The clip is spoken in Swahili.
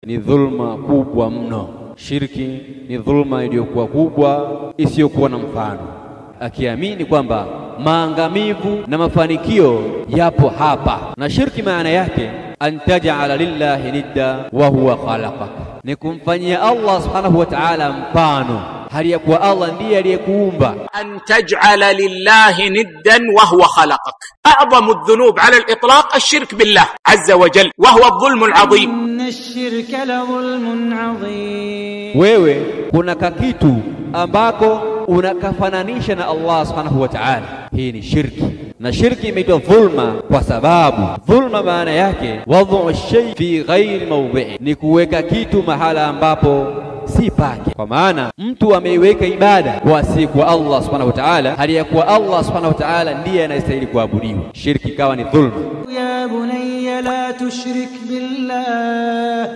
ni dhulma kubwa mno. Shirki ni dhulma iliyokuwa kubwa isiyokuwa na mfano. Akiamini kwamba maangamivu na mafanikio yapo hapa. Na shirki maana yake an taj'ala lillahi nidda wa huwa khalaqak, ni kumfanyia Allah subhanahu wa ta'ala mfano hali ya kuwa Allah ndiye aliyekuumba. An taj'ala lillahi niddan wa huwa khalaqak. A'zamu adh-dhunub 'ala al-itlaq ash-shirk billah 'azza wa jalla wa huwa adh-dhulm al-'azim. Inna ash-shirka la dhulmun 'azim. Wewe kuna kakitu ambako unakafananisha na Allah subhanahu wa ta'ala, hii ni shirki. Na shirki imeitwa dhulma kwa sababu dhulma maana yake wad'u shay fi ghairi mawdi'i, ni kuweka kitu mahala ambapo si pake. Kwa maana mtu ameiweka ibada kwa si kwa Allah subhanahu wa ta'ala, hali ya kuwa Allah subhanahu wa ta'ala ndiye anayestahili kuabudiwa. Shirki ikawa ni dhulma. Ya bunayya la tushrik billah